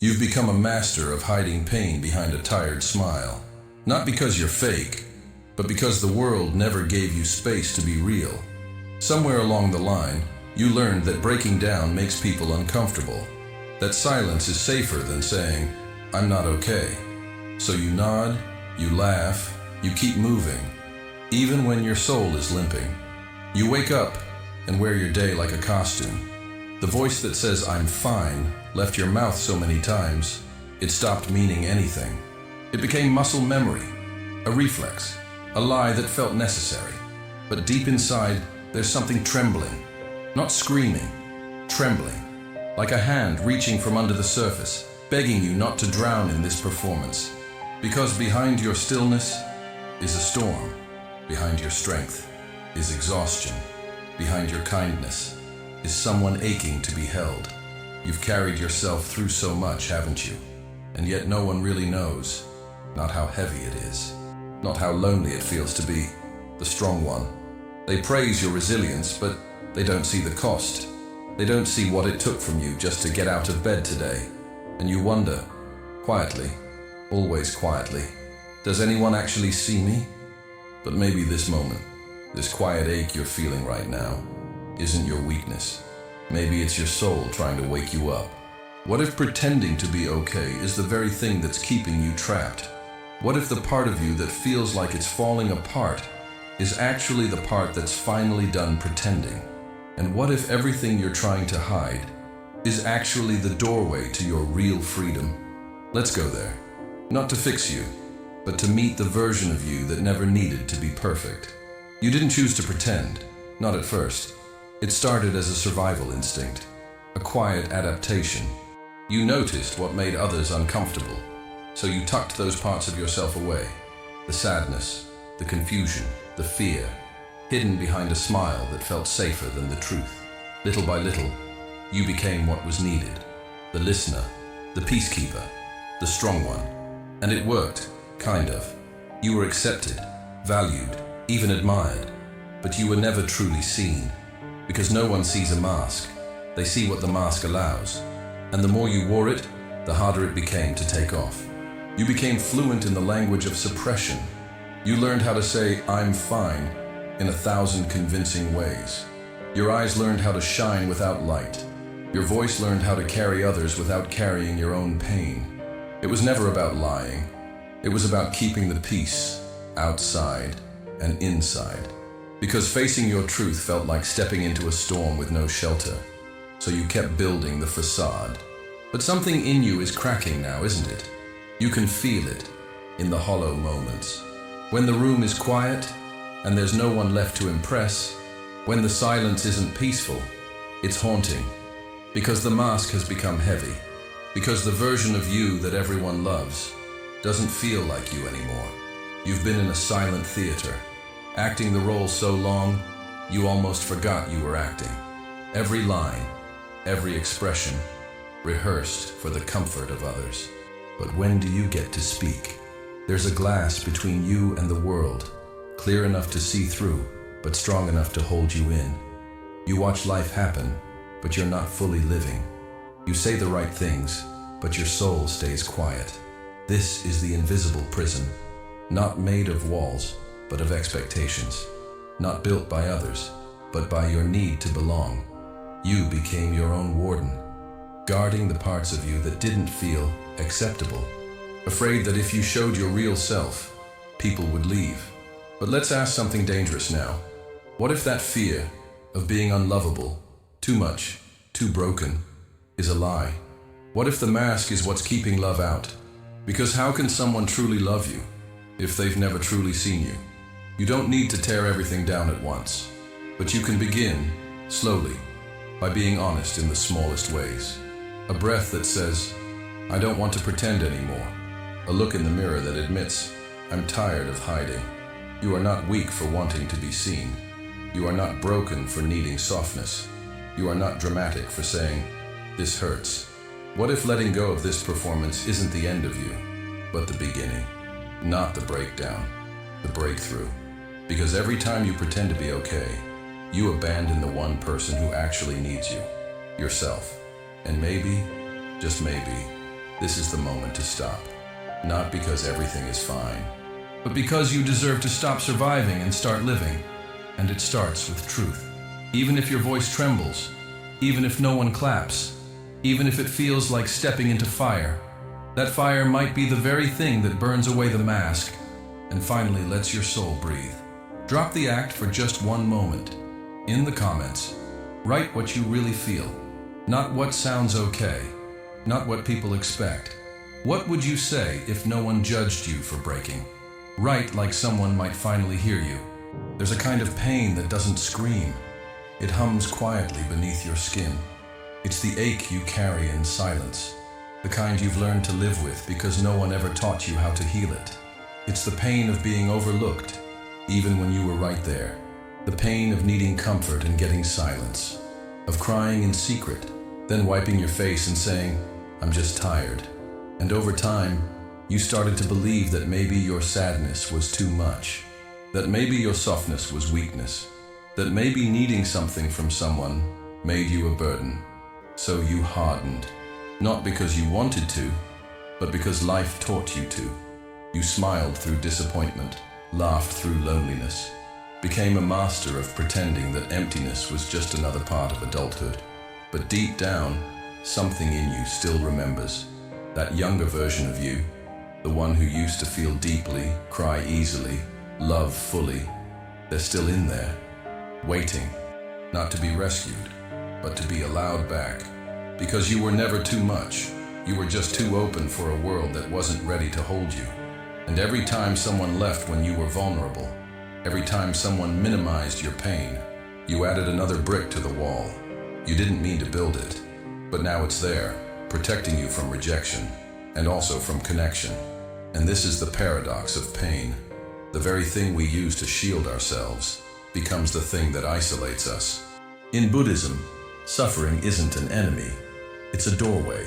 You've become a master of hiding pain behind a tired smile. Not because you're fake, but because the world never gave you space to be real. Somewhere along the line, you learned that breaking down makes people uncomfortable. That silence is safer than saying, "I'm not okay." So you nod, you laugh, you keep moving, even when your soul is limping. You wake up and wear your day like a costume. The voice that says, "I'm fine," left your mouth so many times, it stopped meaning anything. It became muscle memory, a reflex, a lie that felt necessary. But deep inside, there's something trembling. Not screaming, trembling. Like a hand reaching from under the surface, begging you not to drown in this performance. Because behind your stillness is a storm. Behind your strength is exhaustion. Behind your kindness is someone aching to be held. You've carried yourself through so much, haven't you? And yet no one really knows. Not how heavy it is. Not how lonely it feels to be the strong one. They praise your resilience, but they don't see the cost. They don't see what it took from you just to get out of bed today. And you wonder, quietly, always quietly, does anyone actually see me? But maybe this moment, this quiet ache you're feeling right now, isn't your weakness. Maybe it's your soul trying to wake you up. What if pretending to be okay is the very thing that's keeping you trapped? What if the part of you that feels like it's falling apart is actually the part that's finally done pretending? And what if everything you're trying to hide is actually the doorway to your real freedom? Let's go there. Not to fix you, but to meet the version of you that never needed to be perfect. You didn't choose to pretend, not at first. It started as a survival instinct, a quiet adaptation. You noticed what made others uncomfortable, so you tucked those parts of yourself away. The sadness, the confusion, the fear, hidden behind a smile that felt safer than the truth. Little by little, you became what was needed. The listener, the peacekeeper, the strong one. And it worked, kind of. You were accepted, valued, even admired, but you were never truly seen. Because no one sees a mask, they see what the mask allows. And the more you wore it, the harder it became to take off. You became fluent in the language of suppression. You learned how to say, "I'm fine," in 1,000 convincing ways. Your eyes learned how to shine without light. Your voice learned how to carry others without carrying your own pain. It was never about lying. It was about keeping the peace, outside and inside. Because facing your truth felt like stepping into a storm with no shelter. So you kept building the facade. But something in you is cracking now, isn't it? You can feel it in the hollow moments. When the room is quiet and there's no one left to impress, when the silence isn't peaceful, it's haunting. Because the mask has become heavy. Because the version of you that everyone loves doesn't feel like you anymore. You've been in a silent theater, acting the role so long, you almost forgot you were acting. Every line, every expression, rehearsed for the comfort of others. But when do you get to speak? There's a glass between you and the world, clear enough to see through, but strong enough to hold you in. You watch life happen, but you're not fully living. You say the right things, but your soul stays quiet. This is the invisible prison, not made of walls, but of expectations. Not built by others, but by your need to belong. You became your own warden, guarding the parts of you that didn't feel acceptable. Afraid that if you showed your real self, people would leave. But let's ask something dangerous now. What if that fear of being unlovable, too much, too broken, is a lie? What if the mask is what's keeping love out? Because how can someone truly love you if they've never truly seen you? You don't need to tear everything down at once, but you can begin, slowly, by being honest in the smallest ways. A breath that says, "I don't want to pretend anymore." A look in the mirror that admits, "I'm tired of hiding." You are not weak for wanting to be seen. You are not broken for needing softness. You are not dramatic for saying, "This hurts." What if letting go of this performance isn't the end of you, but the beginning? Not the breakdown, the breakthrough. Because every time you pretend to be okay, you abandon the one person who actually needs you, yourself. And maybe, just maybe, this is the moment to stop. Not because everything is fine, but because you deserve to stop surviving and start living. And it starts with truth. Even if your voice trembles, even if no one claps, even if it feels like stepping into fire, that fire might be the very thing that burns away the mask and finally lets your soul breathe. Drop the act for just one moment. In the comments, write what you really feel, not what sounds okay, not what people expect. What would you say if no one judged you for breaking? Write like someone might finally hear you. There's a kind of pain that doesn't scream. It hums quietly beneath your skin. It's the ache you carry in silence, the kind you've learned to live with because no one ever taught you how to heal it. It's the pain of being overlooked, even when you were right there. The pain of needing comfort and getting silence, of crying in secret, then wiping your face and saying, "I'm just tired." And over time, you started to believe that maybe your sadness was too much, that maybe your softness was weakness, that maybe needing something from someone made you a burden. So you hardened, not because you wanted to, but because life taught you to. You smiled through disappointment, laughed through loneliness, became a master of pretending that emptiness was just another part of adulthood. But deep down, something in you still remembers. That younger version of you, the one who used to feel deeply, cry easily, love fully, they're still in there, waiting, not to be rescued, but to be allowed back. Because you were never too much, you were just too open for a world that wasn't ready to hold you. And every time someone left when you were vulnerable, every time someone minimized your pain, you added another brick to the wall. You didn't mean to build it, but now it's there, protecting you from rejection, and also from connection. And this is the paradox of pain. The very thing we use to shield ourselves becomes the thing that isolates us. In Buddhism, suffering isn't an enemy, it's a doorway.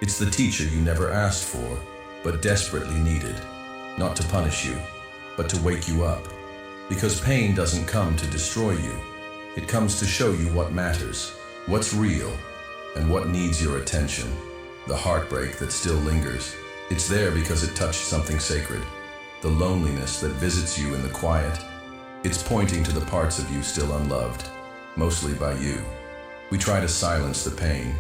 It's the teacher you never asked for, but desperately needed. Not to punish you, but to wake you up. Because pain doesn't come to destroy you, it comes to show you what matters, what's real, and what needs your attention. The heartbreak that still lingers, it's there because it touched something sacred. The loneliness that visits you in the quiet, it's pointing to the parts of you still unloved, mostly by you. We try to silence the pain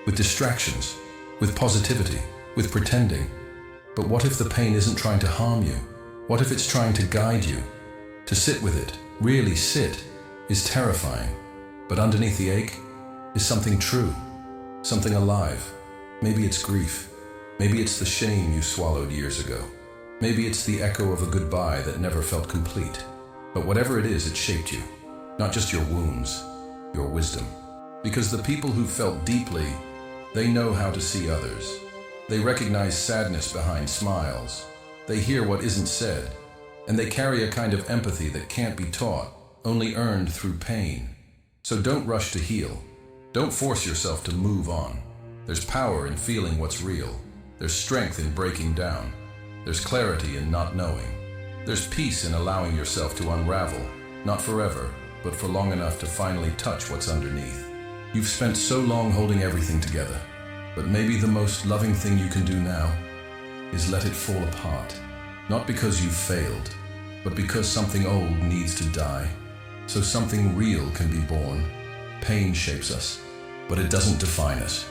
with distractions, with positivity, with pretending. But what if the pain isn't trying to harm you? What if it's trying to guide you? To sit with it, really sit, is terrifying. But underneath the ache is something true, something alive. Maybe it's grief. Maybe it's the shame you swallowed years ago. Maybe it's the echo of a goodbye that never felt complete. But whatever it is, it shaped you. Not just your wounds, your wisdom. Because the people who felt deeply, they know how to see others. They recognize sadness behind smiles. They hear what isn't said. And they carry a kind of empathy that can't be taught, only earned through pain. So don't rush to heal. Don't force yourself to move on. There's power in feeling what's real. There's strength in breaking down. There's clarity in not knowing. There's peace in allowing yourself to unravel, not forever, but for long enough to finally touch what's underneath. You've spent so long holding everything together, but maybe the most loving thing you can do now is let it fall apart. Not because you've failed, but because something old needs to die, so something real can be born. Pain shapes us, but it doesn't define us.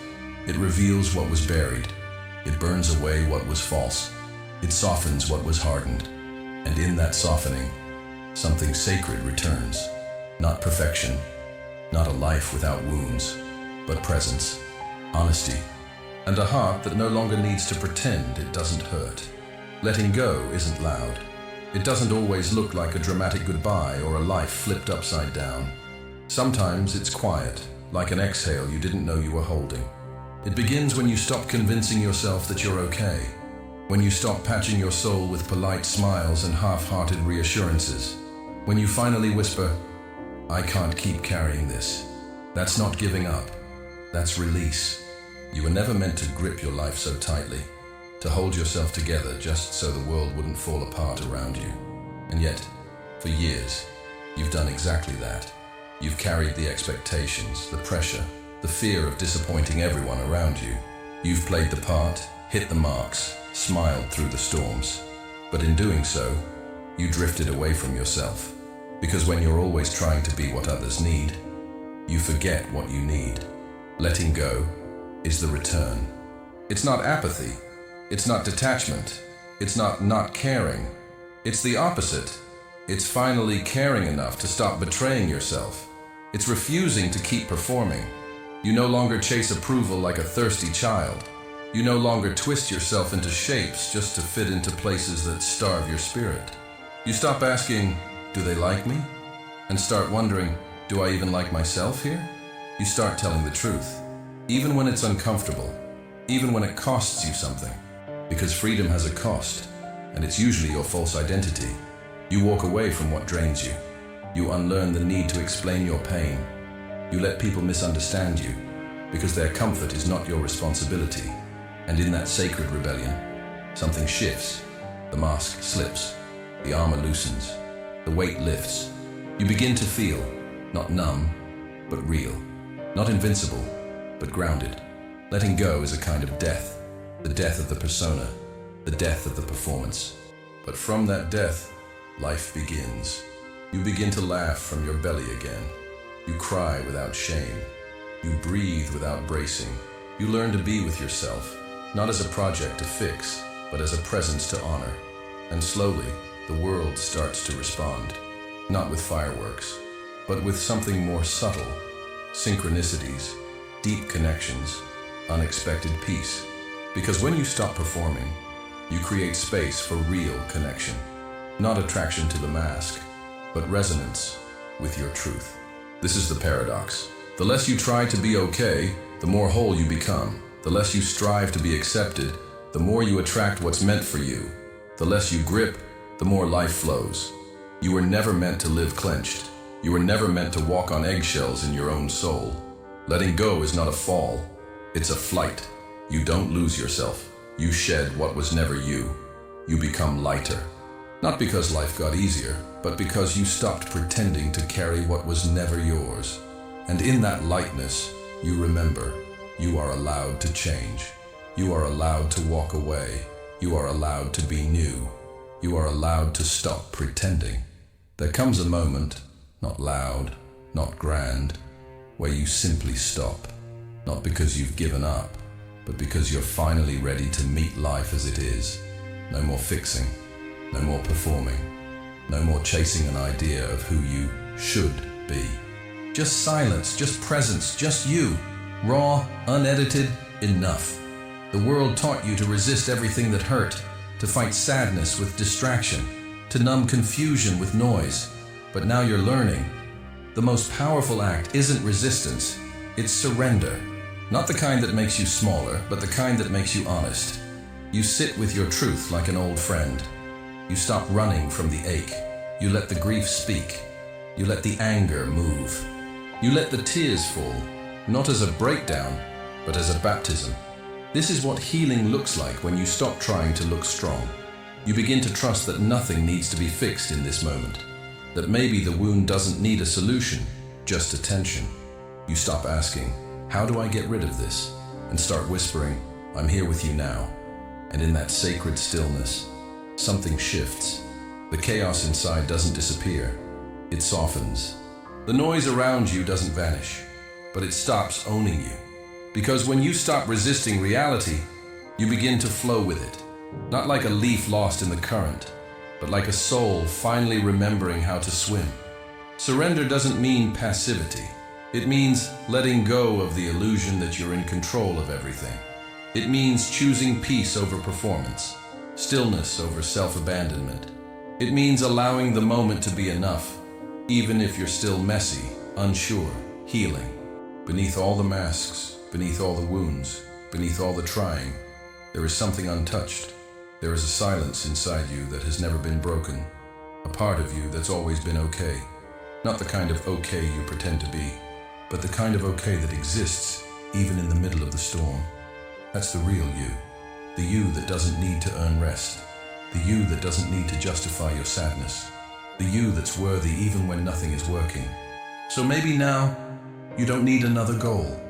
It reveals what was buried. It burns away what was false. It softens what was hardened. And in that softening, something sacred returns. Not perfection, not a life without wounds, but presence, honesty, and a heart that no longer needs to pretend it doesn't hurt. Letting go isn't loud. It doesn't always look like a dramatic goodbye or a life flipped upside down. Sometimes it's quiet, like an exhale you didn't know you were holding. It begins when you stop convincing yourself that you're okay, when you stop patching your soul with polite smiles and half-hearted reassurances, when you finally whisper, "I can't keep carrying this." That's not giving up, that's release. You were never meant to grip your life so tightly, to hold yourself together just so the world wouldn't fall apart around you. And yet, for years, you've done exactly that. You've carried the expectations, the pressure, the fear of disappointing everyone around you. You've played the part, hit the marks, smiled through the storms. But in doing so, you drifted away from yourself. Because when you're always trying to be what others need, you forget what you need. Letting go is the return. It's not apathy. It's not detachment. It's not caring. It's the opposite. It's finally caring enough to stop betraying yourself. It's refusing to keep performing. You no longer chase approval like a thirsty child. You no longer twist yourself into shapes just to fit into places that starve your spirit. You stop asking, do they like me? And start wondering, do I even like myself here? You start telling the truth, even when it's uncomfortable, even when it costs you something. Because freedom has a cost, and it's usually your false identity. You walk away from what drains you. You unlearn the need to explain your pain. You let people misunderstand you, because their comfort is not your responsibility. And in that sacred rebellion, something shifts. The mask slips, the armor loosens, the weight lifts. You begin to feel, not numb, but real. Not invincible, but grounded. Letting go is a kind of death, the death of the persona, the death of the performance. But from that death, life begins. You begin to laugh from your belly again. You cry without shame. You breathe without bracing. You learn to be with yourself, not as a project to fix, but as a presence to honor. And slowly, the world starts to respond, not with fireworks, but with something more subtle. Synchronicities, deep connections, unexpected peace. Because when you stop performing, you create space for real connection. Not attraction to the mask, but resonance with your truth. This is the paradox. The less you try to be okay, the more whole you become. The less you strive to be accepted, the more you attract what's meant for you. The less you grip, the more life flows. You were never meant to live clenched. You were never meant to walk on eggshells in your own soul. Letting go is not a fall, it's a flight. You don't lose yourself. You shed what was never you. You become lighter. Not because life got easier, but because you stopped pretending to carry what was never yours. And in that lightness, you remember, you are allowed to change. You are allowed to walk away. You are allowed to be new. You are allowed to stop pretending. There comes a moment, not loud, not grand, where you simply stop. Not because you've given up, but because you're finally ready to meet life as it is. No more fixing, no more performing, no more chasing an idea of who you should be. Just silence, just presence, just you. Raw, unedited, enough. The world taught you to resist everything that hurt, to fight sadness with distraction, to numb confusion with noise. But now you're learning. The most powerful act isn't resistance, it's surrender. Not the kind that makes you smaller, but the kind that makes you honest. You sit with your truth like an old friend. You stop running from the ache. You let the grief speak. You let the anger move. You let the tears fall, not as a breakdown, but as a baptism. This is what healing looks like when you stop trying to look strong. You begin to trust that nothing needs to be fixed in this moment. That maybe the wound doesn't need a solution, just attention. You stop asking, how do I get rid of this? And start whispering, I'm here with you now. And in that sacred stillness, something shifts. The chaos inside doesn't disappear. It softens. The noise around you doesn't vanish, but it stops owning you. Because when you stop resisting reality, you begin to flow with it. Not like a leaf lost in the current, but like a soul finally remembering how to swim. Surrender doesn't mean passivity. It means letting go of the illusion that you're in control of everything. It means choosing peace over performance, stillness over self-abandonment. It means allowing the moment to be enough, even if you're still messy, unsure, healing. Beneath all the masks, beneath all the wounds, beneath all the trying, there is something untouched. There is a silence inside you that has never been broken, a part of you that's always been okay. Not the kind of okay you pretend to be, but the kind of okay that exists even in the middle of the storm. That's the real you. The you that doesn't need to earn rest. The you that doesn't need to justify your sadness. The you that's worthy even when nothing is working. So maybe now, you don't need another goal.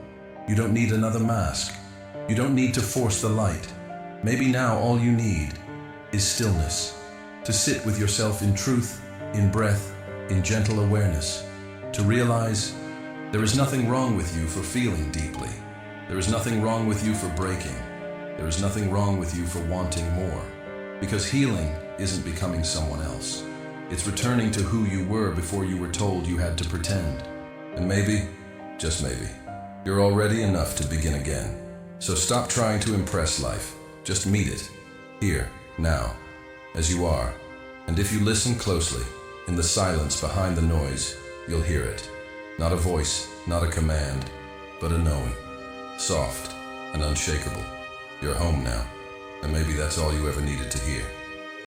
You don't need another mask. You don't need to force the light. Maybe now all you need is stillness, to sit with yourself in truth, in breath, in gentle awareness, to realize there is nothing wrong with you for feeling deeply. There is nothing wrong with you for breaking. There is nothing wrong with you for wanting more. Because healing isn't becoming someone else. It's returning to who you were before you were told you had to pretend. And maybe, just maybe, you're already enough to begin again. So stop trying to impress life. Just meet it, here, now, as you are. And if you listen closely, in the silence behind the noise, you'll hear it. Not a voice, not a command, but a knowing. Soft and unshakable. You're home now, and maybe that's all you ever needed to hear.